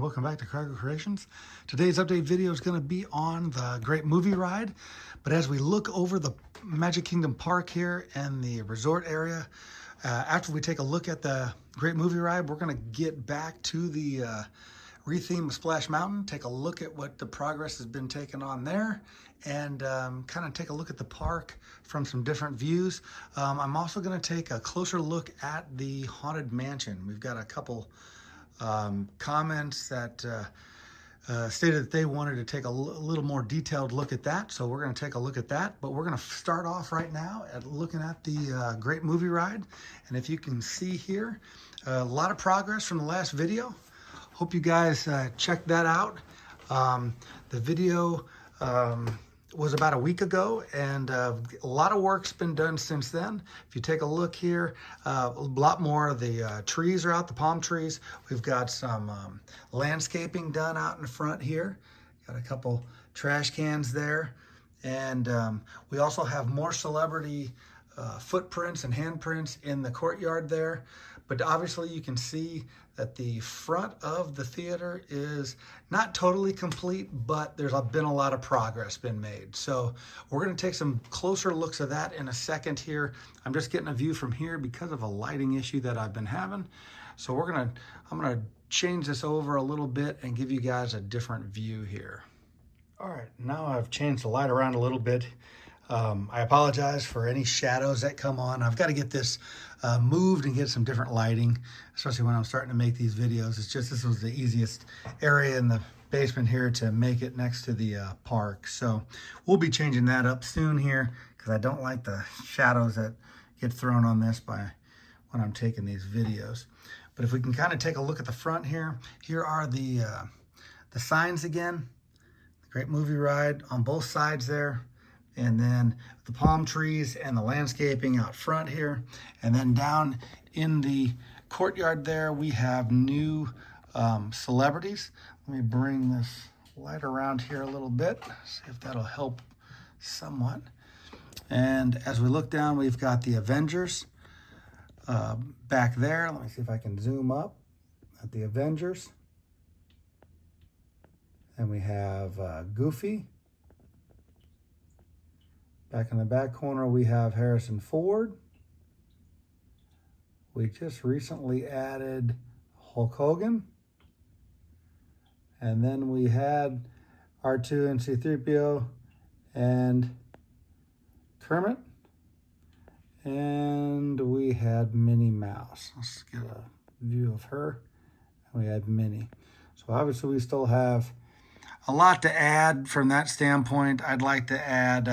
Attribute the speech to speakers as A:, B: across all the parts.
A: welcome back to Cargo Creations. Today's update video is going to be on the Great Movie Ride, but as we look over the Magic Kingdom Park here and the resort area, after we take a look at the Great Movie Ride, we're going to get back to the retheme of Splash Mountain, take a look at what the progress has been taken on there, and kind of take a look at the park from some different views. I'm also going to take a closer look at the Haunted Mansion. We've got a couple comments that stated that they wanted to take a little more detailed look at that, so we're going to take a look at that. But we're going to start off right now at looking at the Great Movie Ride. And if you can see here, a lot of progress from the last video. Hope you guys check that out. The video was about a week ago, and a lot of work's been done since then. If you take a look here, a lot more of the trees are out, the palm trees. We've got some landscaping done out in front here. Got a couple trash cans there. And we also have more celebrity footprints and handprints in the courtyard there. But obviously you can see that the front of the theater is not totally complete, but there's been a lot of progress been made. So we're going to take some closer looks at that in a second here. I'm just getting a view from here because of a lighting issue that I've been having. So I'm going to change this over a little bit and give you guys a different view here. All right, now I've changed the light around a little bit. I apologize for any shadows that come on. I've got to get this moved and get some different lighting, especially when I'm starting to make these videos. It's just, this was the easiest area in the basement here to make it next to the park. So we'll be changing that up soon here because I don't like the shadows that get thrown on this by when I'm taking these videos. But if we can kind of take a look at the front here, here are the signs again. The Great Movie Ride on both sides there. And then the palm trees and the landscaping out front here. And then down in the courtyard there, we have new celebrities. Let me bring this light around here a little bit, see if that'll help somewhat. And as we look down, we've got the Avengers back there. Let me see if I can zoom up at the Avengers. And we have Goofy. Back in the back corner, we have Harrison Ford. We just recently added Hulk Hogan. And then we had R2 and C-3PO and Kermit. And we had Minnie Mouse. Let's get a view of her. And we had Minnie. So obviously we still have a lot to add from that standpoint. I'd like to add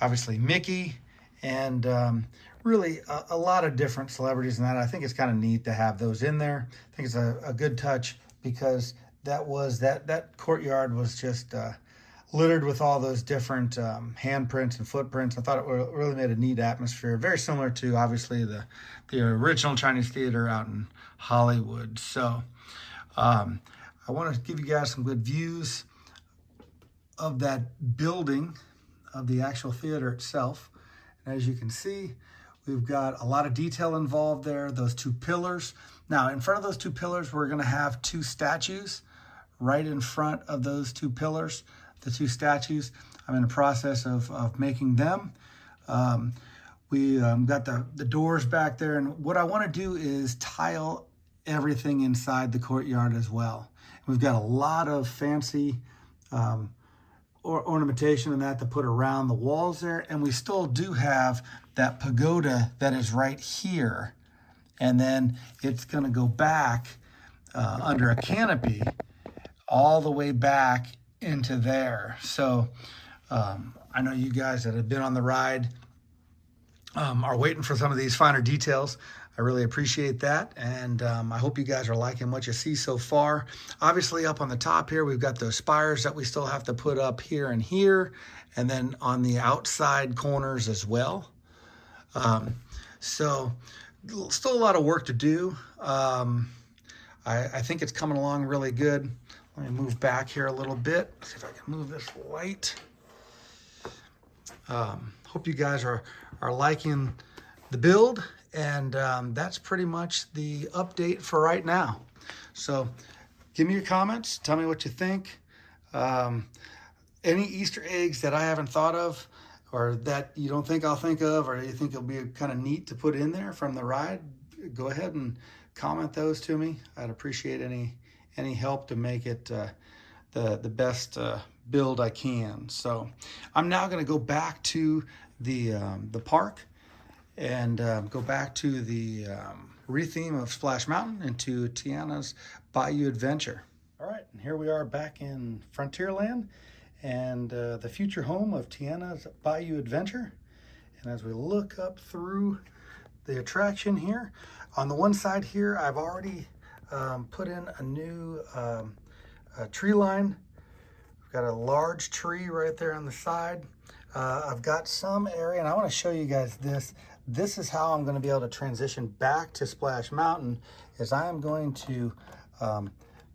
A: obviously Mickey, and really a lot of different celebrities in that. I think it's kind of neat to have those in there. I think it's a good touch because that courtyard was just littered with all those different handprints and footprints. I thought it really made a neat atmosphere, very similar to obviously the original Chinese theater out in Hollywood. So I want to give you guys some good views of that building, of the actual theater itself. And as you can see, we've got a lot of detail involved there, those two pillars. Now, in front of those two pillars, we're gonna have two statues right in front of those two pillars, the two statues. I'm in the process of making them. We got the doors back there, and what I wanna do is tile everything inside the courtyard as well. We've got a lot of fancy ornamentation and that to put around the walls there, and we still do have that pagoda that is right here, and then it's going to go back under a canopy all the way back into there. So I know you guys that have been on the ride are waiting for some of these finer details. I really appreciate that, and I hope you guys are liking what you see so far. Obviously, up on the top here, we've got those spires that we still have to put up here, and then on the outside corners as well. So, still a lot of work to do. I think it's coming along really good. Let me move back here a little bit, see if I can move this light. Hope you guys are liking the build. And that's pretty much the update for right now. So Give me your comments. Tell me what you think. Any Easter eggs that I haven't thought of, or that you don't think I'll think of, or you think it'll be kind of neat to put in there from the ride, go ahead and comment those to me. I'd appreciate any help to make it the best build I can. So I'm now going to go back to the park and go back to the retheme of Splash Mountain into Tiana's Bayou Adventure. All right, and here we are back in Frontierland and the future home of Tiana's Bayou Adventure. And as we look up through the attraction here, on the one side here, I've already put in a new tree line. We've got a large tree right there on the side. I've got some area, and I want to show you guys this. This is how I'm going to be able to transition back to Splash Mountain, is I am going to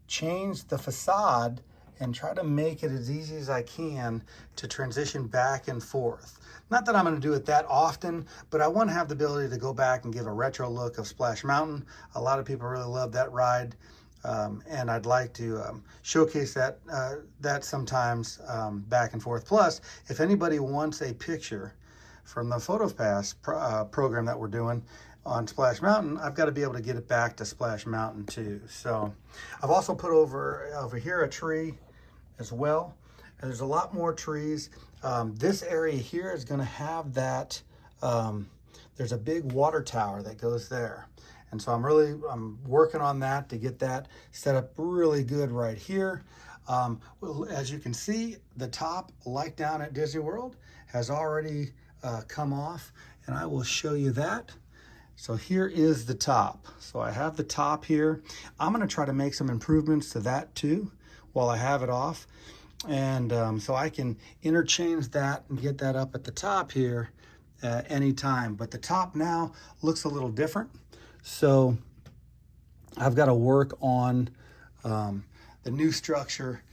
A: change the facade and try to make it as easy as I can to transition back and forth. Not that I'm going to do it that often, but I want to have the ability to go back and give a retro look of Splash Mountain. A lot of people really love that ride, and I'd like to showcase that sometimes back and forth. Plus, if anybody wants a picture from the PhotoPass program that we're doing on Splash Mountain, I've got to be able to get it back to Splash Mountain too. So I've also put over here a tree as well, and there's a lot more trees. This area here is going to have that, there's a big water tower that goes there, and so I'm working on that to get that set up really good right here. As you can see, the top, like down at Disney World, has already come off, and I will show you that. So here is the top. So I have the top here. I'm going to try to make some improvements to that too while I have it off, and so I can interchange that and get that up at the top here anytime. But the top now looks a little different, so I've got to work on the new structure.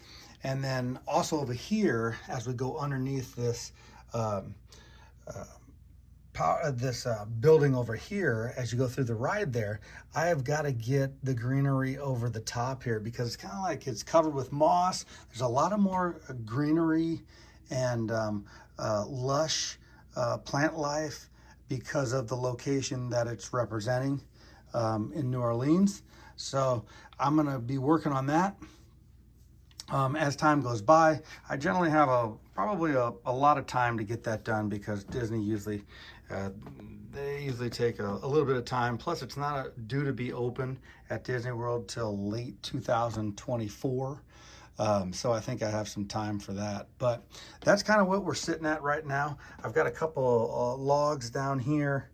A: And then also over here, as we go underneath this building over here, as you go through the ride there, I have got to get the greenery over the top here, because it's kind of like it's covered with moss. There's a lot of more greenery and lush plant life because of the location that it's representing in New Orleans. So I'm going to be working on that as time goes by. I generally have probably a lot of time to get that done, because Disney usually they usually take a little bit of time. Plus, it's not due to be open at Disney World till late 2024. So I think I have some time for that. But that's kind of what we're sitting at right now. I've got a couple logs down here.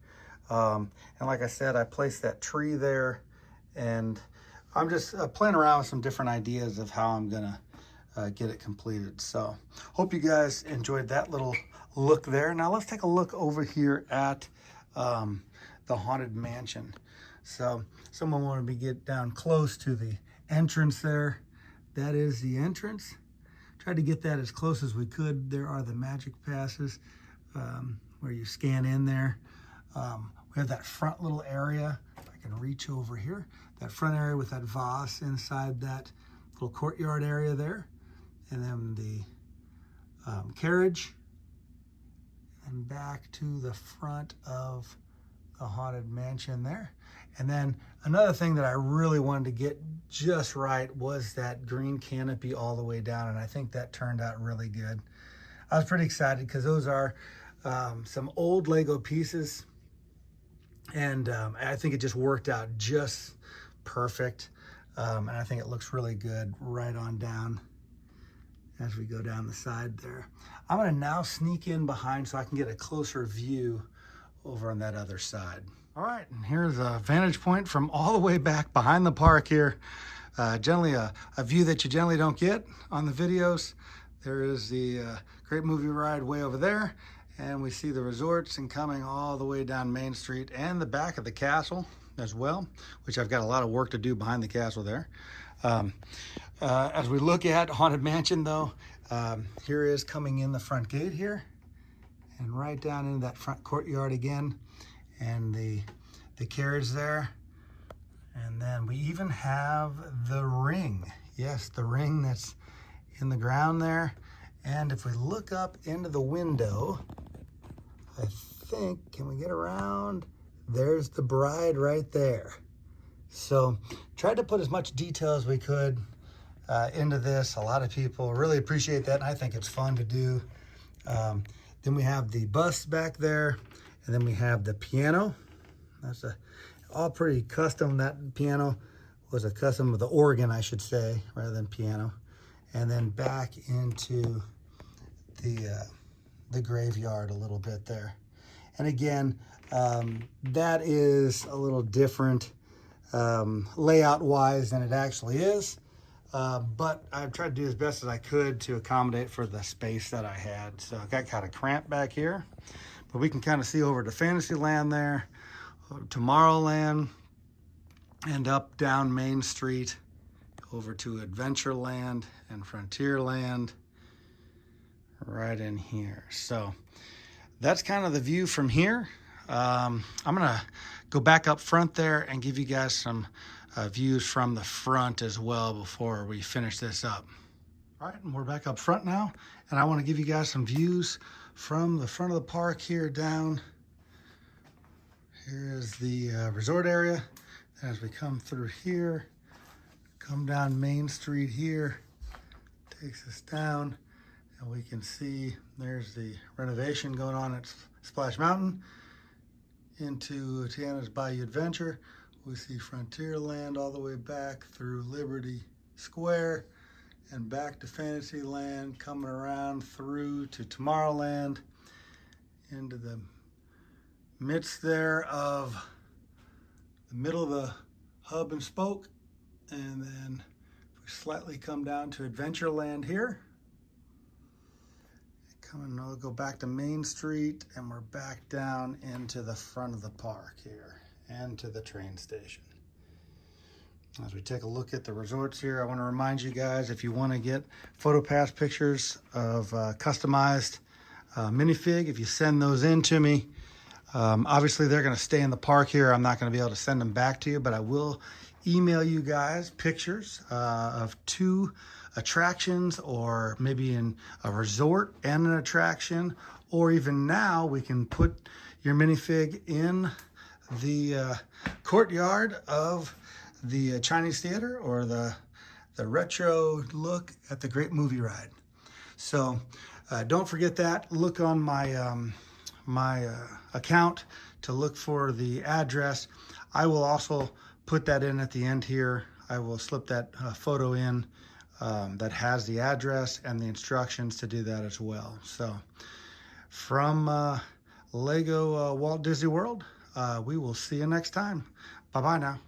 A: And like I said, I placed that tree there. And I'm just playing around with some different ideas of how I'm going to get it completed. So hope you guys enjoyed that little look there. Now let's take a look over here at the Haunted Mansion. So someone wanted me to get down close to the entrance there. That is the entrance. Tried to get that as close as we could. There are the magic passes where you scan in there. We have that front little area. If I can reach over here, that front area with that vase inside that little courtyard area there. And then the carriage, and back to the front of the Haunted Mansion there. And then another thing that I really wanted to get just right was that green canopy all the way down, and I think that turned out really good. I was pretty excited because those are some old Lego pieces, and I think it just worked out just perfect. And I think it looks really good right on down as we go down the side there. I'm gonna now sneak in behind so I can get a closer view over on that other side. All right, and here's a vantage point from all the way back behind the park here. Generally a view that you generally don't get on the videos. There is the Great Movie Ride way over there, and we see the resorts and coming all the way down Main Street and the back of the castle as well, which I've got a lot of work to do behind the castle there. As we look at Haunted Mansion though, here is coming in the front gate here, and right down into that front courtyard again, and the carriage there. And then we even have the ring. Yes, the ring that's in the ground there. And if we look up into the window, I think, can we get around? There's the bride right there. So tried to put as much detail as we could into this. A lot of people really appreciate that, and I think it's fun to do. Then we have the bust back there, and then we have the piano. That's all pretty custom. That piano was a custom of the organ, I should say, rather than piano. And then back into the graveyard a little bit there. And again, that is a little different layout-wise than it actually is. But I've tried to do as best as I could to accommodate for the space that I had. So I got kind of cramped back here, but we can kind of see over to Fantasyland there, Tomorrowland, and up down Main Street over to Adventureland and Frontierland right in here. So that's kind of the view from here. I'm gonna go back up front there and give you guys some views from the front as well before we finish this up. All right, and we're back up front now, and I want to give you guys some views from the front of the park here down. Here is the resort area. As we come through here, come down Main Street here, takes us down, and we can see there's the renovation going on at Splash Mountain into Tiana's Bayou Adventure. We see Frontierland all the way back through Liberty Square and back to Fantasyland, coming around through to Tomorrowland, into the midst there of the middle of the hub and spoke. And then we slightly come down to Adventureland here. We'll go back to Main Street, and we're back down into the front of the park here and to the train station. As we take a look at the resorts here, I want to remind you guys, if you want to get PhotoPass pictures of customized minifig, if you send those in to me, obviously they're going to stay in the park here. I'm not going to be able to send them back to you, but I will email you guys pictures of 2 attractions, or maybe in a resort and an attraction, or even now we can put your minifig in the courtyard of the Chinese theater, or the retro look at the Great Movie Ride. So don't forget that. Look on my account to look for the address. I will also put that in at the end here. I will slip that photo in that has the address and the instructions to do that as well. So from LEGO Walt Disney World, we will see you next time. Bye-bye now.